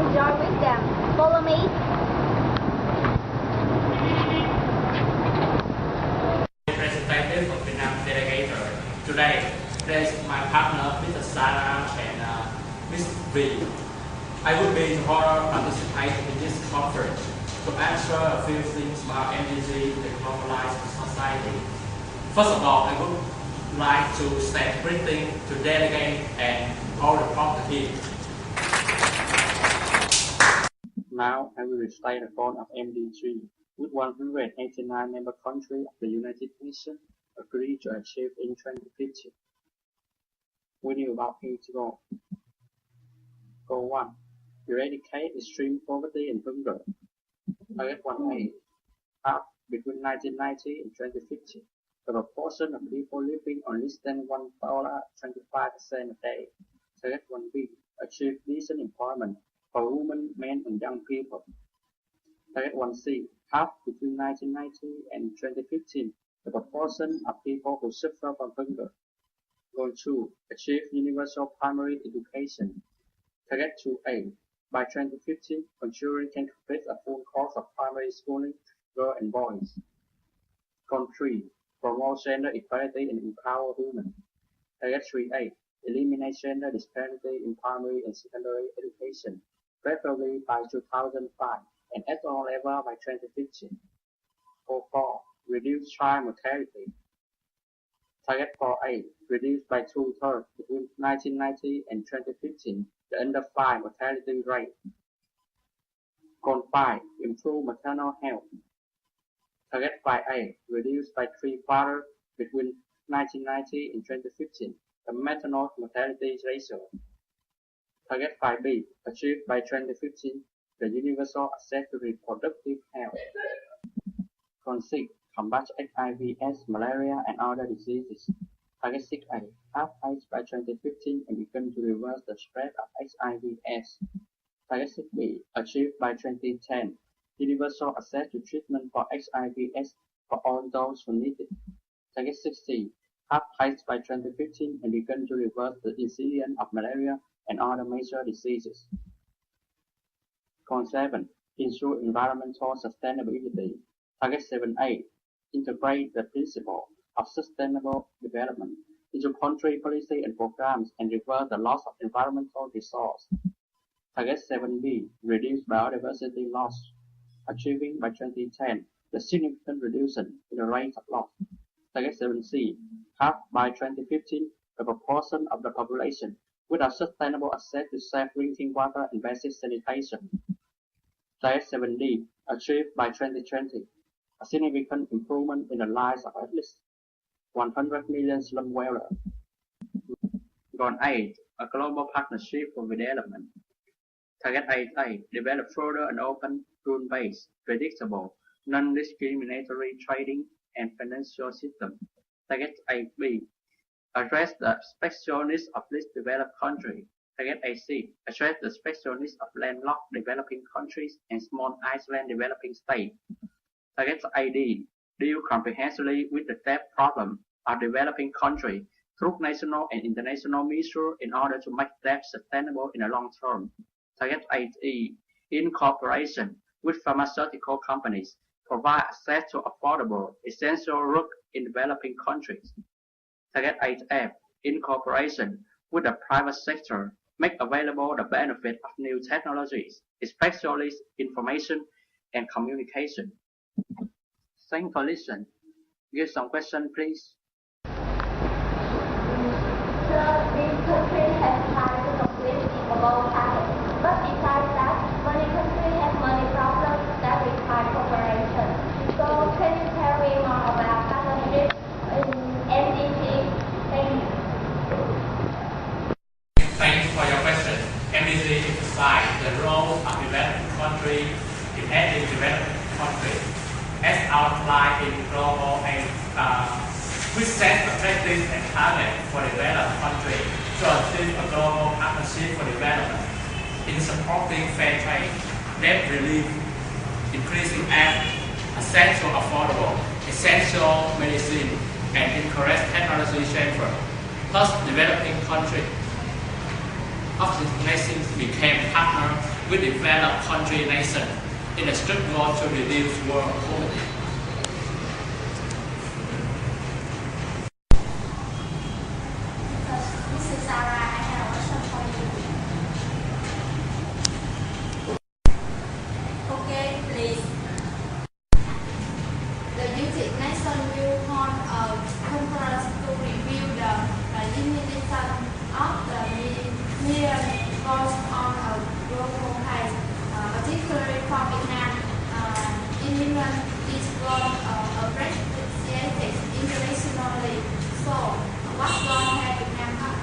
enjoy with them. Follow me. Representative of Vietnam delegator. Today, there is my partner, Mr. Sarah and Ms. V. I would be honored to participate in this conference to answer a few things about MDG in the globalized society. First of all, I would like to say greeting to delegate and all the participants. Now I will recite the goal of MDG, which 189 member countries of the United Nations agreed to achieve in 2050. We knew about here to go. Goal 1. Eradicate extreme poverty and hunger. Target 1A. Half between 1990 and 2050. The proportion of people living on less than $1.25 a day. Target 1B. Achieve decent employment for women, men, and young people. Target 1C. Half between 1990 and 2015. The proportion of people who suffer from hunger. Goal 2. Achieve universal primary education. Target 2A. By 2015, children can complete a full course of primary schooling, girls and boys. Goal 3. Promote gender equality and empower women. Target 3A. Eliminate gender disparity in primary and secondary education, preferably by 2005 and at all levels by 2015. Goal 4. Reduce child mortality. Target 4A. Reduce by 2/3 between 1990 and 2015 the under 5 mortality rate. Goal 5. Improve maternal health. Target 5A. Reduce by 3/4 between 1990 and 2015 the maternal mortality ratio. Target 5B. Achieve by 2015 the universal access to reproductive health. Goal 6. Combat HIV/AIDS, malaria, and other diseases. Target 6A. Have AIDS by 2015 and begin to reverse the spread of HIV/AIDS. Target 6B. Achieve by 2010 universal access to treatment for HIV/AIDS for all those who need it. Target 6C. Have AIDS by 2015 and begin to reverse the incidence of malaria and other major diseases. Goal 7. Ensure environmental sustainability. Target 7A. Integrate the principle of sustainable development into country policy and programs and reverse the loss of environmental resources. Target 7B. Reduce biodiversity loss, achieving by 2010 the significant reduction in the rate of loss. Target 7C. Half by 2015 the proportion of the population without sustainable access to safe drinking water and basic sanitation. Target 7D. Achieved by 2020 a significant improvement in the lives of at least 100 million slum dwellers. Goal 8. A global partnership for development. Target 8A. Develop further an open, rule-based, predictable, non-discriminatory trading and financial system. Target 8B. Address the special needs of least developed countries. Target 8C. Address the special needs of landlocked developing countries and small island developing states. Target 8D. Deal comprehensively with the debt problem of developing countries through national and international measures in order to make debt sustainable in the long term. Target 8E. In cooperation with pharmaceutical companies, provide access to affordable, essential drugs in developing countries. Target 8F. In cooperation with the private sector, make available the benefit of new technologies, especially information and communication. Thanks for listening. Give some questions, please. So this country has tried to complete the global target, but besides that, many countries have many problems that require cooperation. So can you tell me more about partnership in MDG? Thank you. Thank you for your question. MDG emphasizes the role of developing countries in aiding developing countries. As outlined in global aid, we set objectives and targets for developed countries to achieve a global partnership for development in supporting fair trade, debt relief, increasing access to affordable, essential medicine, and encourage technology transfer. Thus, developing countries of these nations became partners with developed country nations in a strict goal to reduce world poverty. This is Sarah. I have a question for you. Okay, please. The United Nations will hold a conference to review the limitation of the million goals on a global pace, particularly for Vietnam. Implement this goal appreciated internationally. So, what goal has Vietnam had?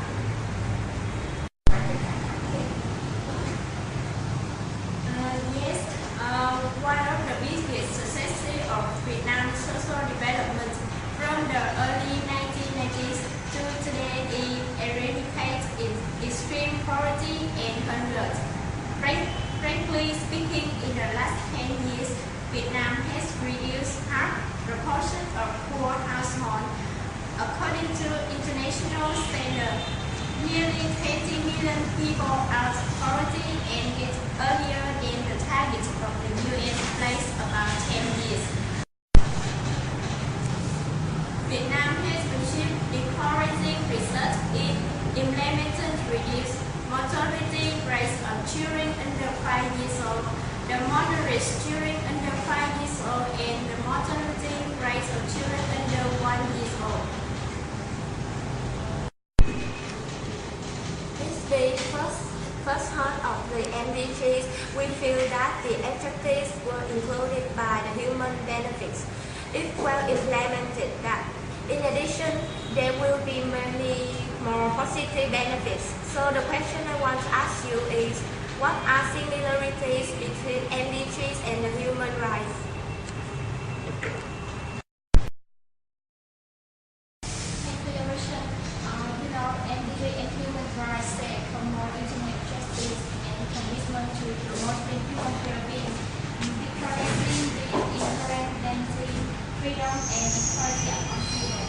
Yes, one of the biggest successes of Vietnam's social development from the early 1990s to today is eradicating extreme poverty and hunger. Frankly speaking, in the last 10 years, Vietnam has reduced half the proportion of poor households. According to international standards, nearly 20 million people out of poverty and it's earlier than the target of the UN placed about 10 years. Vietnam has achieved encouraging research in implementing reduced mortality rates of children under 5 years old, the moderate children under 5 years old, and the mortality rates of children under 1 year old. The first half of the MDGs, we feel that the objectives were included by the human benefits, if well implemented. That, in addition, there will be many more positive benefits. So the question I want to ask you is, what are similarities between MDGs and the human rights? MDG and human rights set promote international justice and commitment to promoting human well-being, encouraging the inherent dignity, freedom, and equality of people.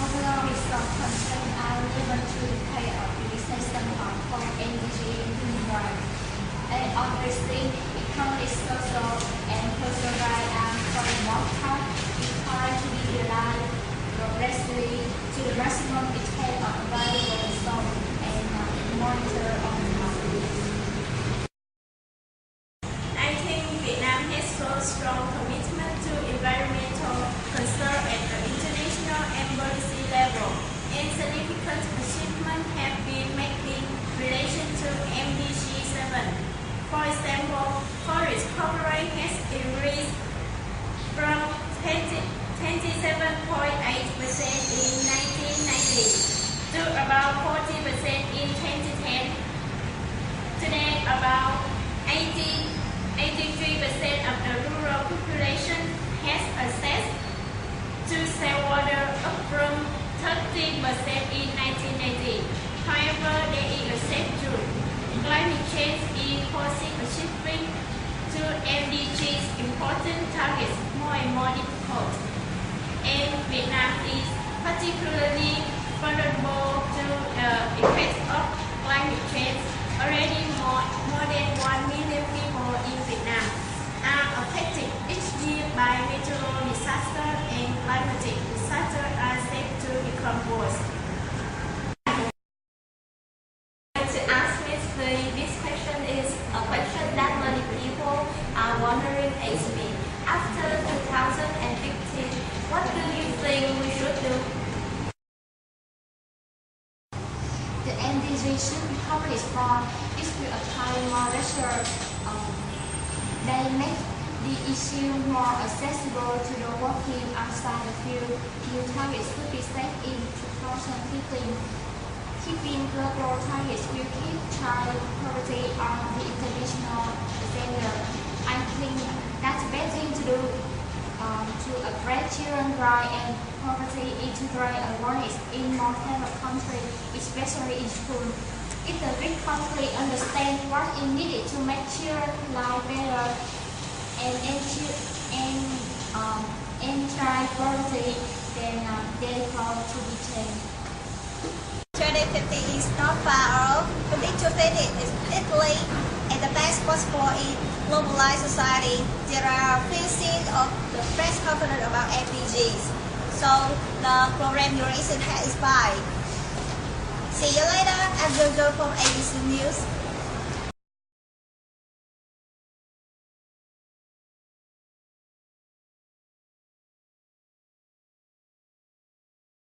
Overall results concerned are relevant to the care of the system for MDG and human rights. And obviously, economic, social, and cultural rights are for the most part required to be realized progressively to the maximum extent of available resources and monitor on the market. I think Vietnam has shown strong commitment to environmental concern at the international and policy level, and significant achievements have been made in relation to MDG 7. For example, forest coverage has increased from 27.8% in 1990 to about 40% in 2010. Today, about 83% of the rural population has access to seawater, up from 30% in 1990. However, there is a set truth. Climate change is causing achieving to MDG's important targets more and more difficult, and Vietnam is particularly vulnerable to the effects of climate change. Already more than 1 million people in Vietnam are affected each year by natural disasters, and climatic disasters are said to become worse. This question is a question that many people are wondering as me. After 2015, what do you think we should do? The MDG should be published more. It will apply more research. They make the issue more accessible to the working outside the field. New targets will be set in 2015. Keeping global targets will keep child poverty on the international agenda. I think that's the best thing to do to address children's rights and poverty is to raise awareness in more developed countries, especially in school. If the big country understand what is needed to make children's life better and end child poverty, then they call to be changed. 2050 is is not far off. We need to think it is Italy and the best possible in globalized society. There are few scenes of the press conference about MDGs. So the program duration has expired. See you later. I'm Jojo from ABC News.